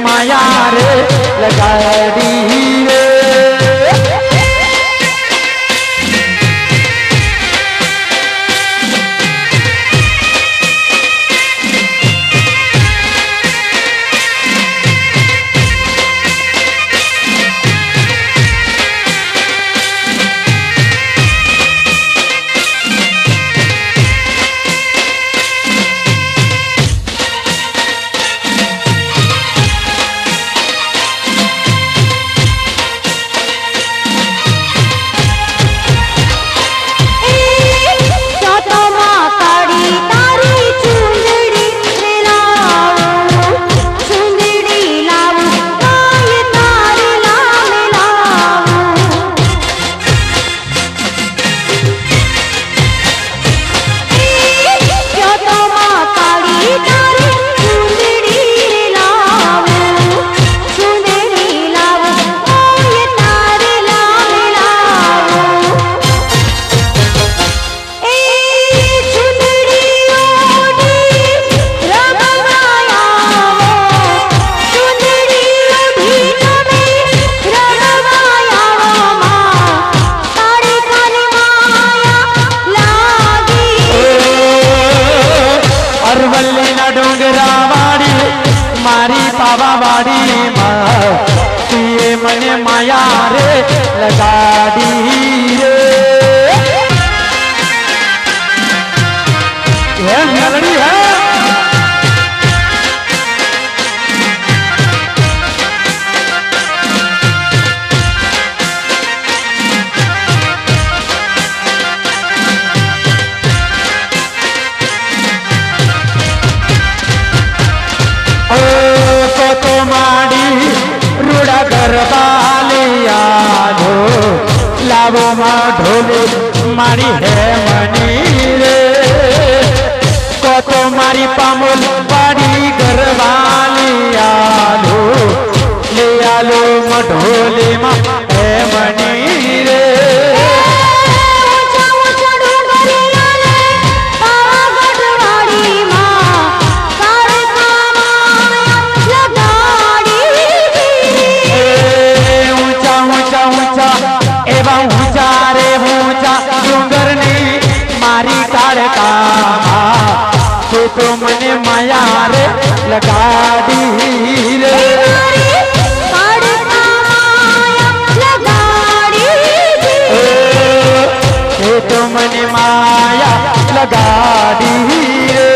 माया रे लगाड़ी रे। मने माया रे लगाड़ी रे। ये मेलडी है लावो माँ ढोले मारी है मनी रे को तो मारी पामुल बाड़ी घरवाली आलो ले आलो माँ ढोले माँ है मनी रे। तो मने माया रे लगाड़ी रे। तो मने माया लगाड़ी रे।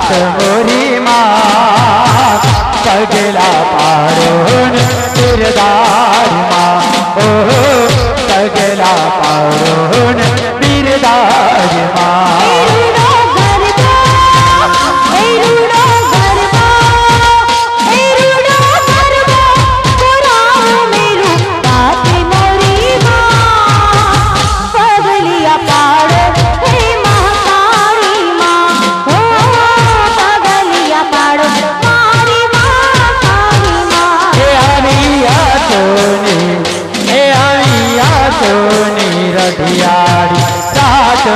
मोरी माँ पगला पारोन बिरदार माँ ओ पगला पारोन बिरदार माँ।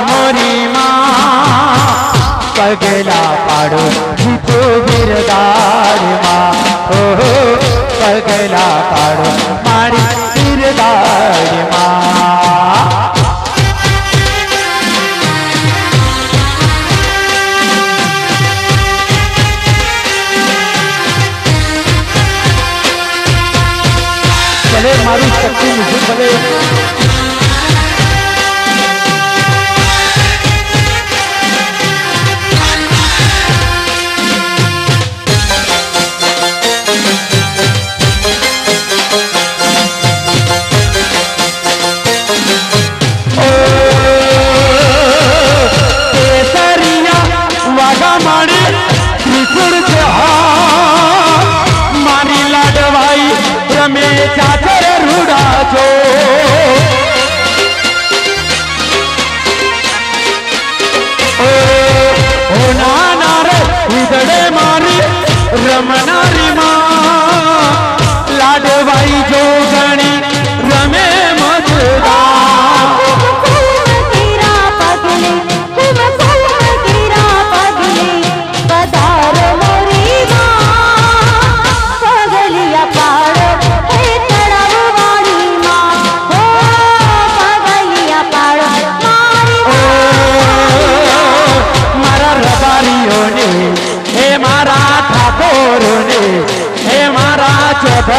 मोरी माँ पगला पाड़ो तो बिरदार माँ हो पगला पाड़ो मारी बिरदार माँ। चले मारी शक्ति मुझे भले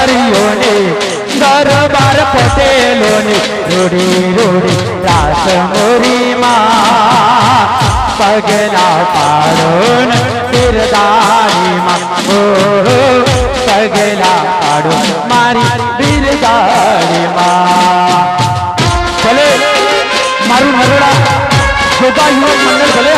છોકરીઓને દરબાર પટેલોને રૂડી રૂડી રાસ મોરી માં પગલા પાડો ને બિરદારી માં પગલા પાડો મારી બિરદારી માં ભલે મારું નરોડા જોતા યુવક મંડળ ભલે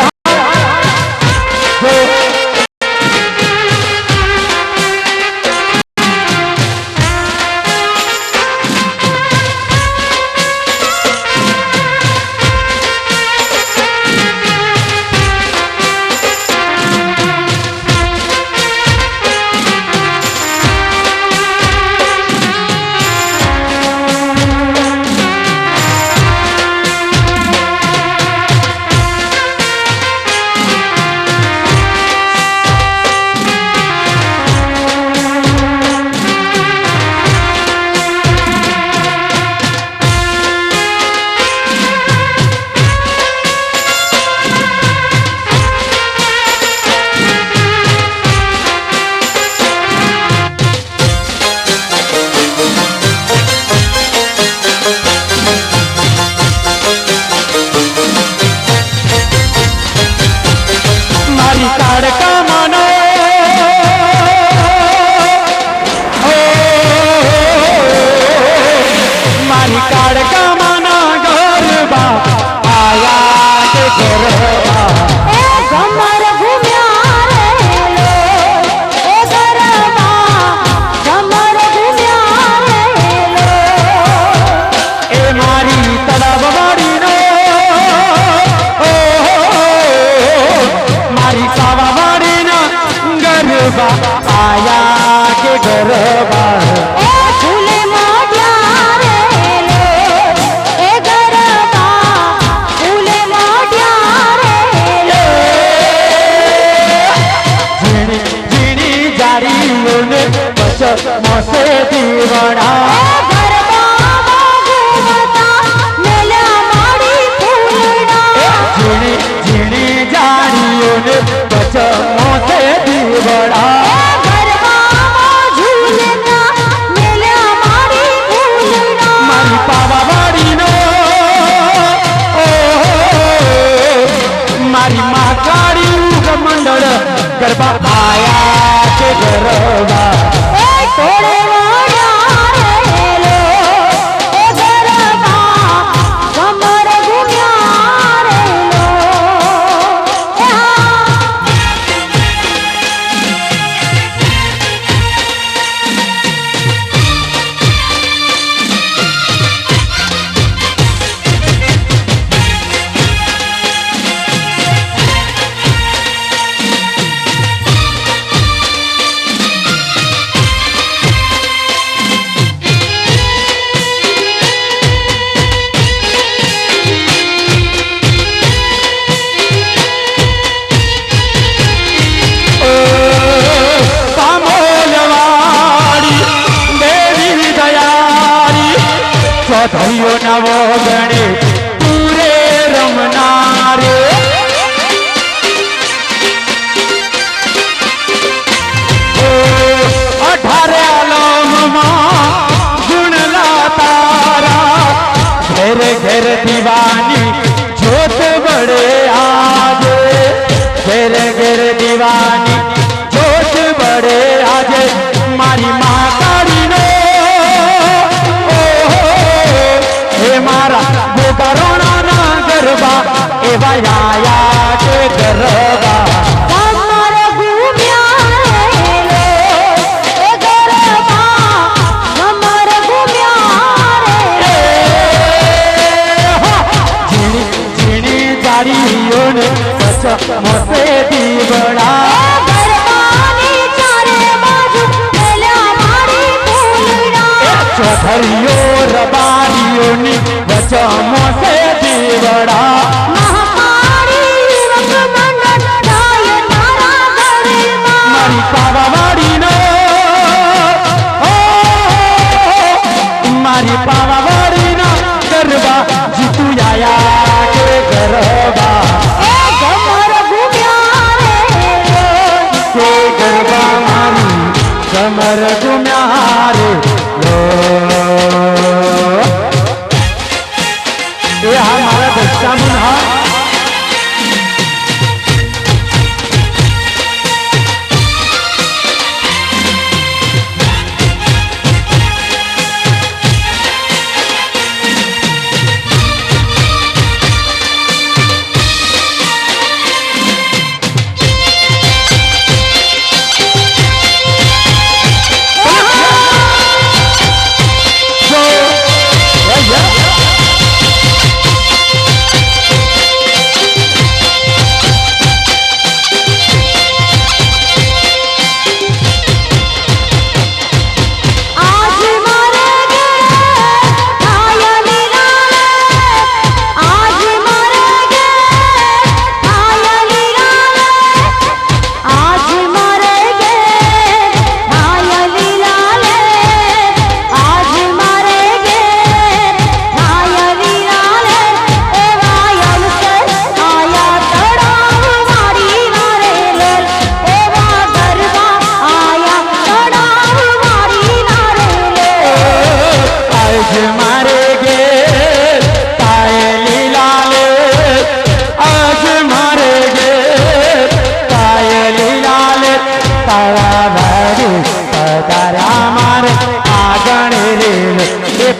મોસે દીવડા ઝીણી ઝીણી જાડીઓને બચ મોસે દીવડા મારી પાવાવાડીનો મારી મા કાળી મંડળ ગરબા આયા કે ગરબા ચૌધરીઓ નવો ગણે પૂરે રમનારે અઢારે આલમમાં ગુણલા તારા ઘેર ઘેર દીવાની જોત બળે આજે ઘેર ઘેર દીવાની જોત બળે આજે મારી મા કાળીનો મારા ગોબરોના ગરબા એવા આયા કે ગરબા ઝીણી ઝીણી જાડીઓને મોસે દીવડા ચોધરીઓ રબારીઓની વચમો છે દીવડા મારી પાવાવાડીનો મારી પાવાવાડીના ગરબા જીતું આયા કે ગરબા કે ગરબા મારી કમર ગુમ્યા રે એ હા મારા દસ્તામુન હા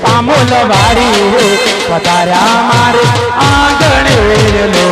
પામોલ વાડી પધાર્યા મારે આંગણે લો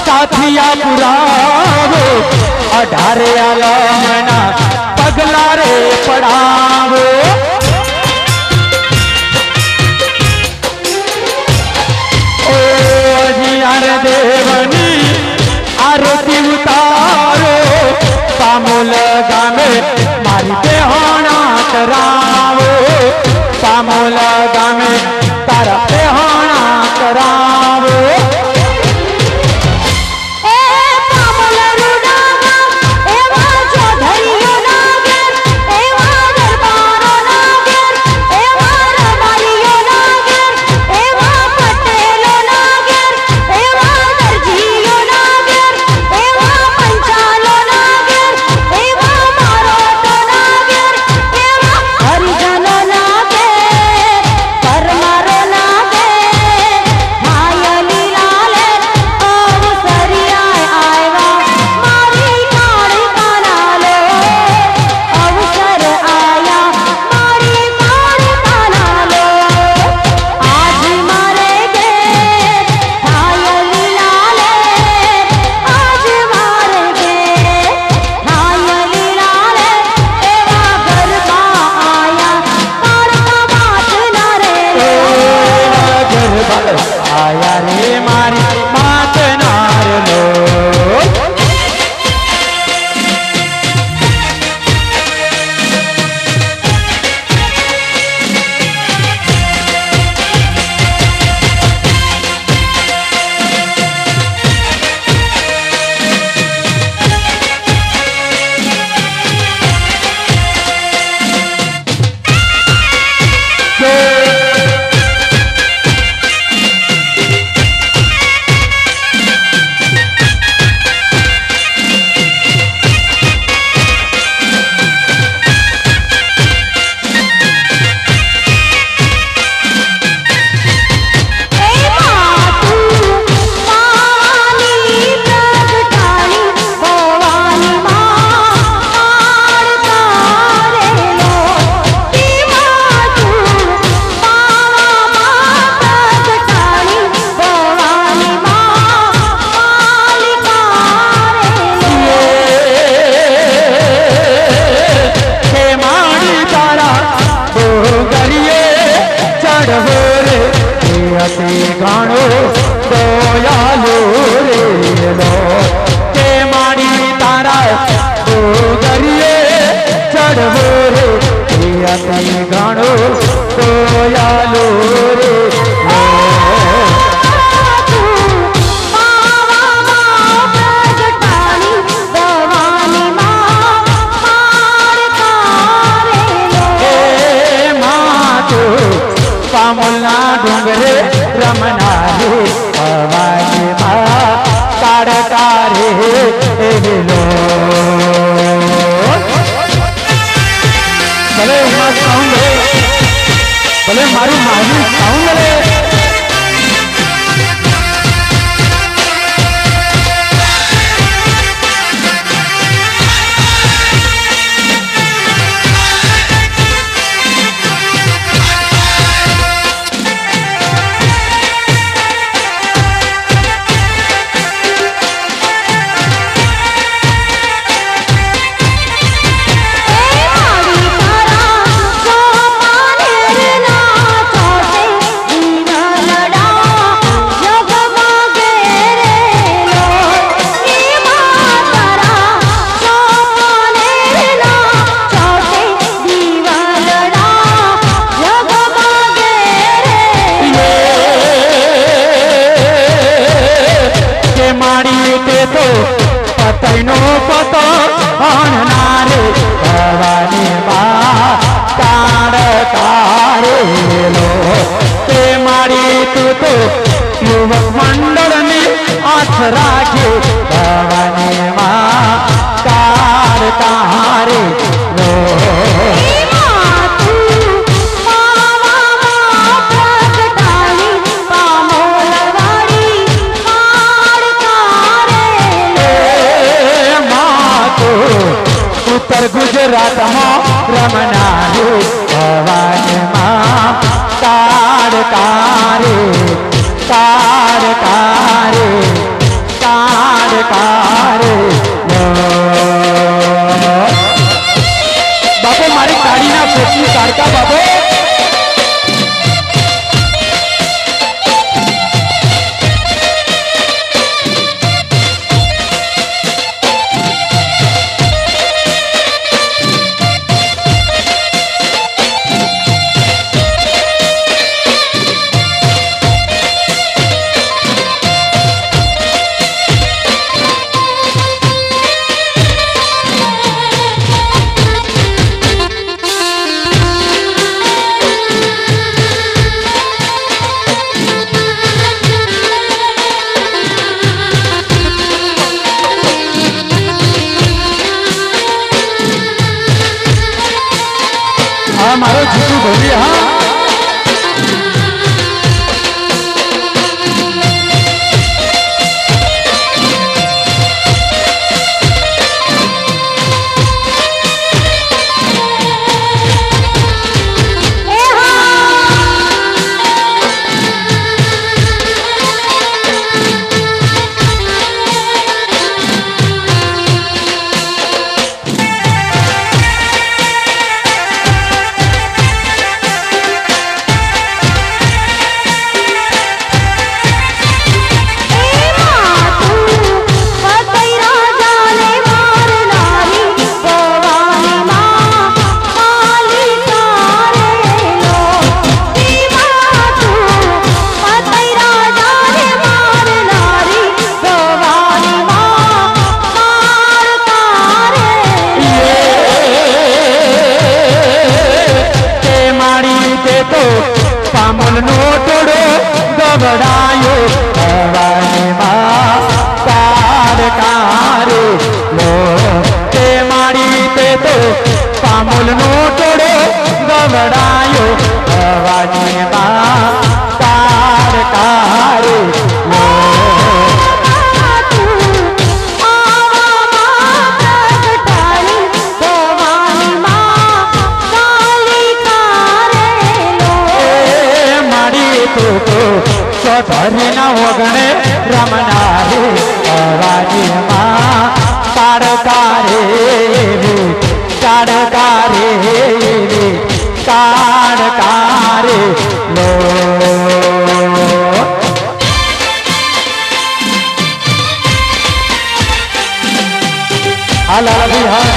સાથિયા પુરાવો 18 આલમના પગલા રે પડાવો ઓ અજિયાર દેવની આરતી ઉતારો પામોલ ગામે મારી બેહોણા કરાવો પામોલ ગામે તારા બેહોણા કરાવો પરમા અતિ ઘણો દયાલુ રે પામોલના ડુંગરે રમનારે ભવાની માં કાળકારે એલો ભલે ઉમા સાઉન્ડ ભલે મારું મારું સાઉન્ડ રે પતઈનો પતો અણનારે ભવાની માં કાળકારે લો તે મારી તું તો યુવક મંડળની આશ રાખે ભવાની માં કાળકારે લો ઉત્તર ગુજરાતમાં રમનારે ભવાની માં કાળકારે કાળકારે કાળકારે બાપુ મારી કાળીના પોતની કાળકા બાપુ મારો જીતુ ભરી હા પામોલનો ટોળો ગબડાયો ભવાની માં કાળકારે લો તે મારી તે તો પામોલનો ટોળો ગબડાયો ભવાની માં કાળકારે લો ધરીના વગણે રમનારે ભવાની માં કાળકારે કાળકારે કાળકારે લો હાલ હાલ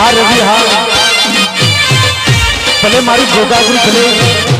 હા રવિ હા ભલે મારી ભોગાગું ભલે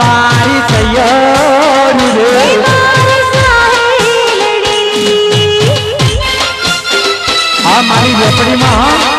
મારી સૈયરી રે આ મારી વેપડીમાં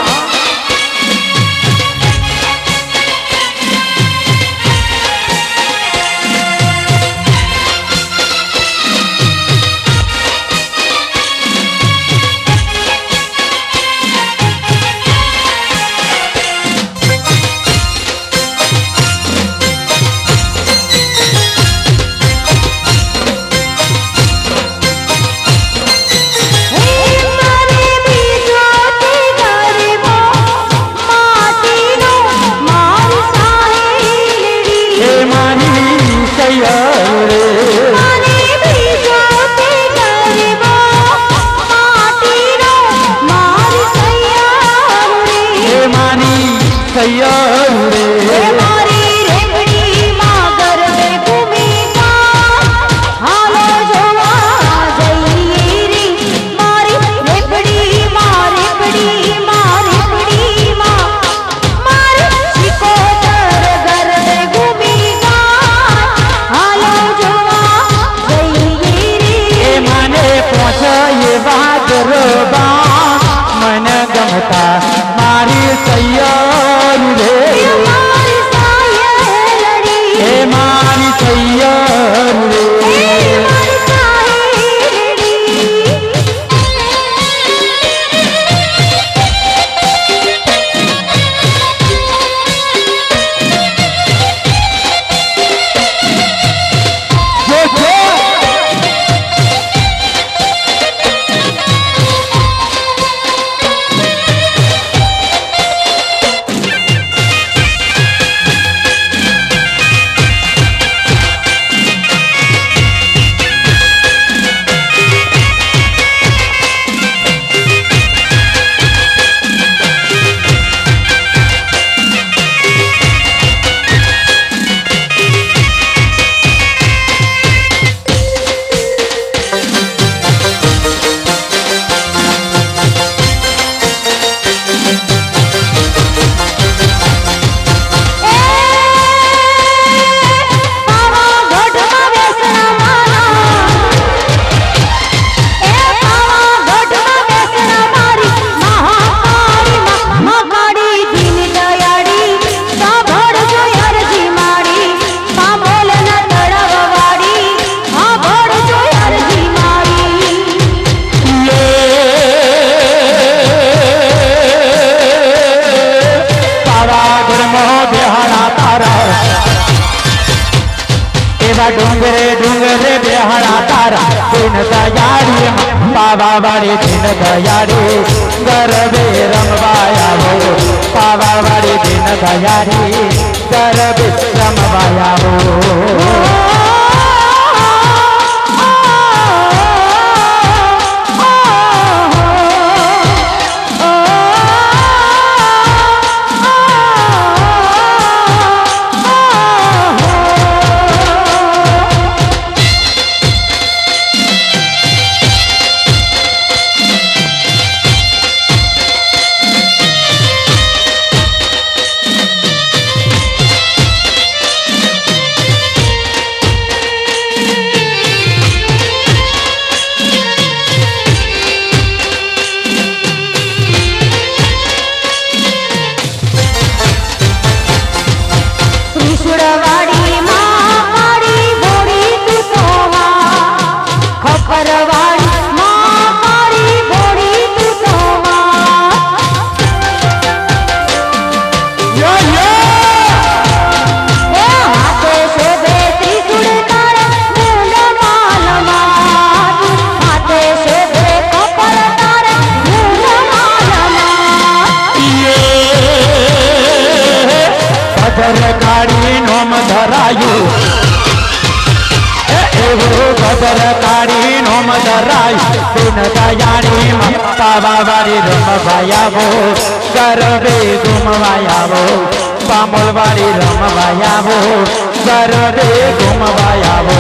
મને ગમતા મારી સૈયરી રે મારી સૈયરી डूंगरे डूंगरे बेहड़ा तारा दिन दयाड़ी बाबा बाड़ी दिन दयाड़ी गरबे रमवाया हो बाबा बाड़ी दिन दयाड़ी गरबे रमवाया हो ત્રિશુળવાળી માં મારી ભોળી તું તો માં ખપરવાળી માં મારી ભોળી તું તો માં એ હાથે શોભે ત્રિશુળ તારા મૂંડમાં લમાતું હાથે શોભે ખપર તારા મૂંડમાં ભદ્ર કાળી નોમ ધરાયું એવું ભદ્ર કાળી નોમ ધરાયું દિન દયાળી મમતા વાળી રમવાયાવો ગરબે ઘુમવાયાવો પામોલવાળી રમવાયાવો ગરબે ઘુમવાયાવો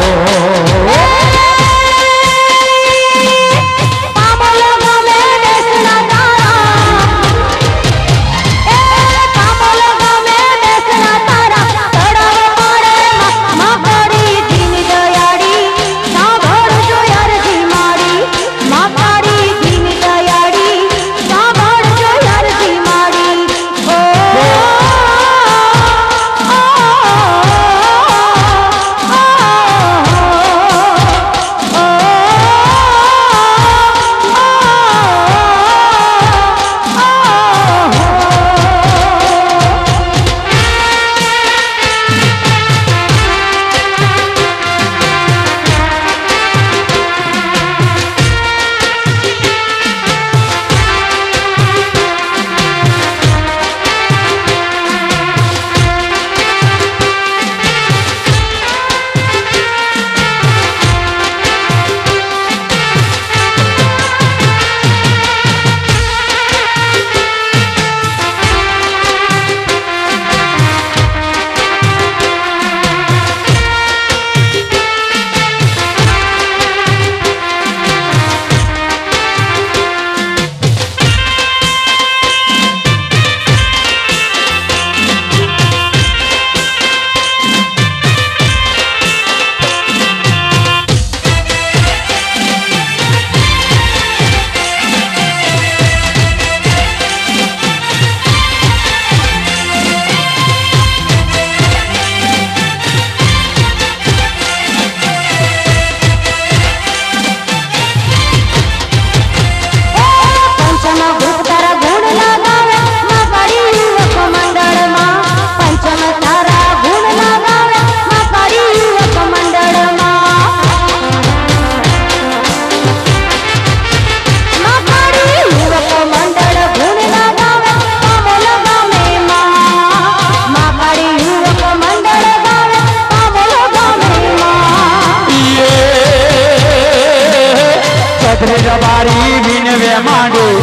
રબારી વિનવે માંડું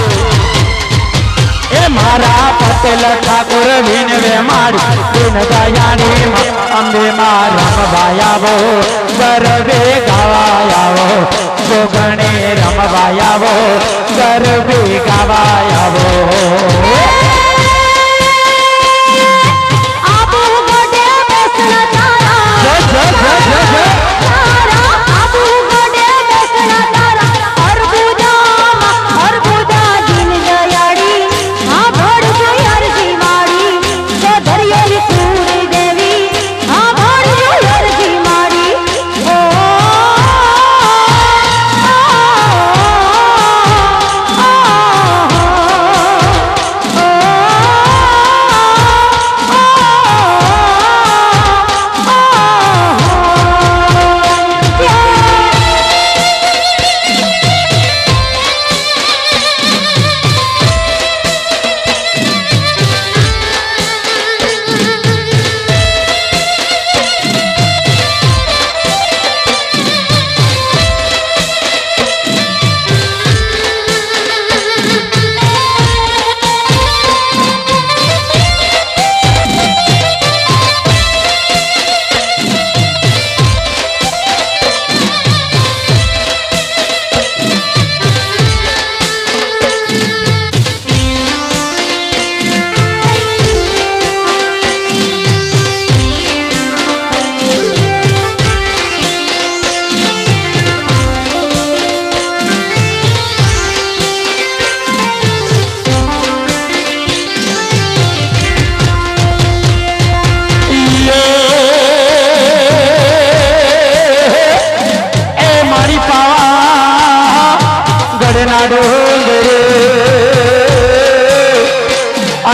એ મારા પટેલ ઠાકોર વિનવે માંડું દિન દયાની અંબે માં રમવાયાવો ગરબે ગાવાયાવો જોગણે રમવાયાવો ગરબે ગાવાયાવો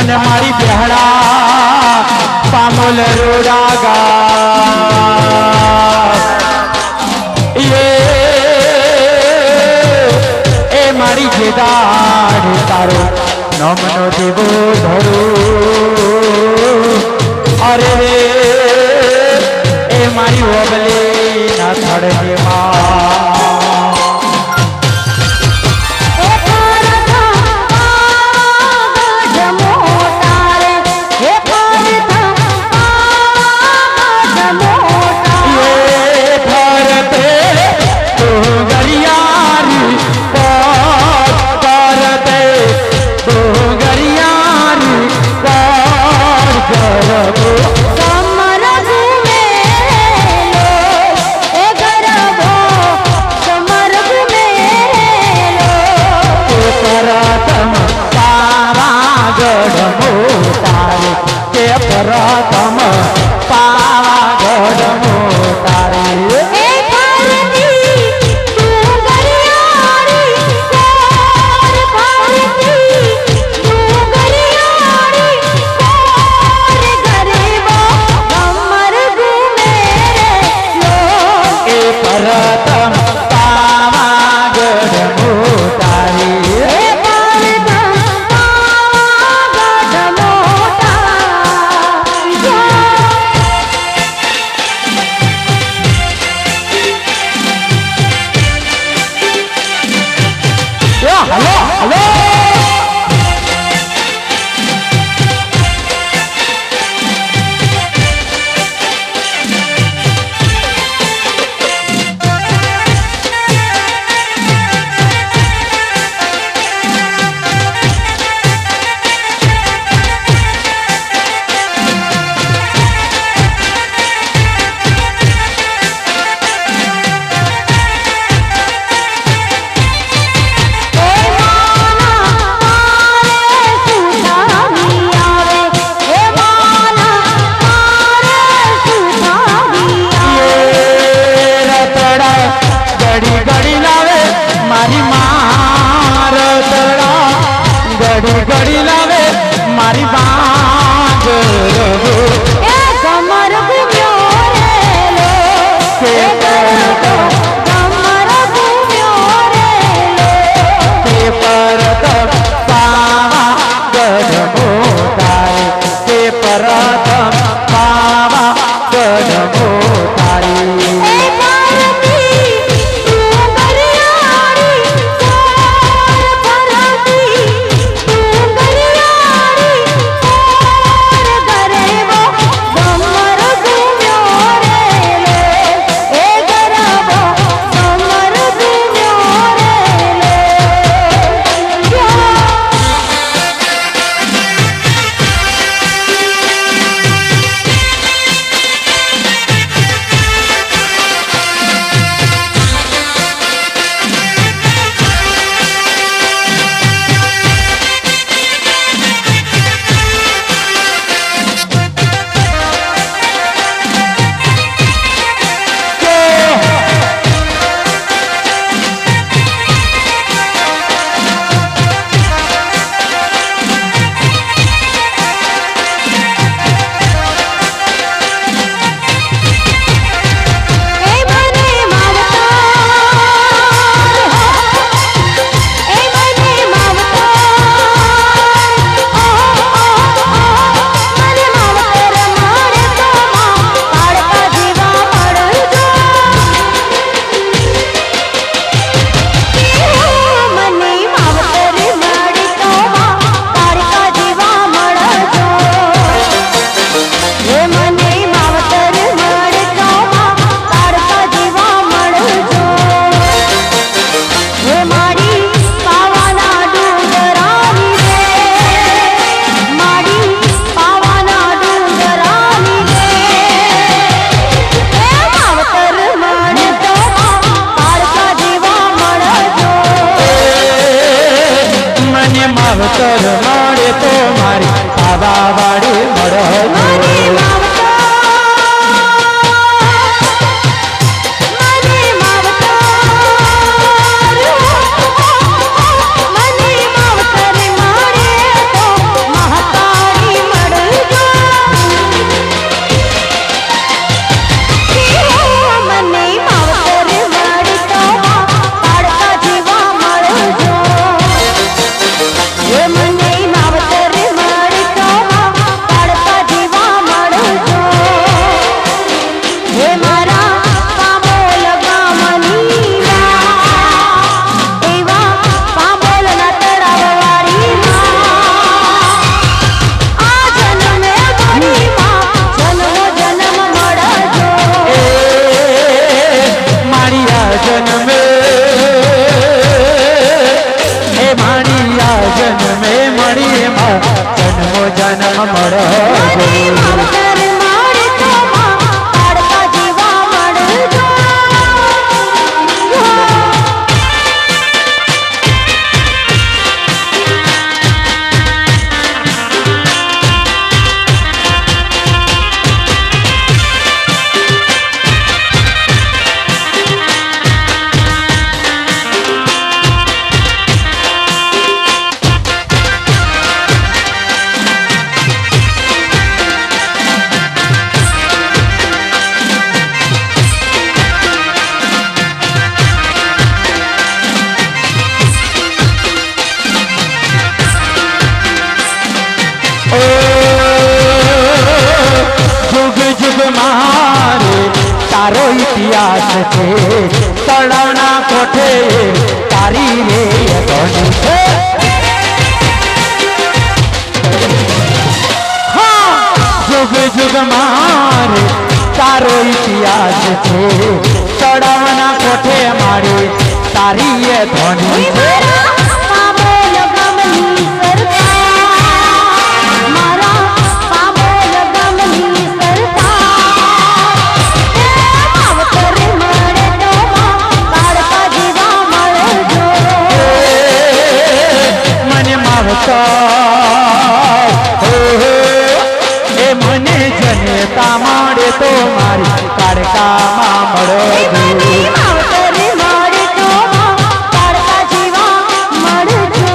કને મારી બેહડા પામોલ રોડા ગા એ મારી જેદાડ તારો નમનો દેવો ધરું અરે એ મારી ઓબલી ના થડે માં ઇતિહાસ છે તળાવના કોઠે તારી રે ધણી છે जुग जुग मारे तारो इतिहास छे चढ़ावना कोठे मारे तारी ये धनी छे पामोल गमनी सरकार मारा पामोल गमनी सरकार मावतर મળે તો કાળકા જીવા મળજો મને માવતા મને જનેતા મળે તો મારી કાળકામાં મળો માવતર મળે તો કાળકા જીવા મળજો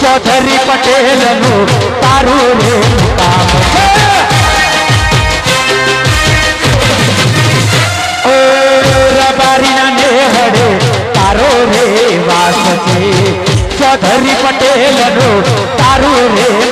ચૌધરી પટેલ નું તારું રે કામ છે ઓ રબારીના નેહડે તારો રે વાસ છે ચૌધરી પટેલ નું તારું રે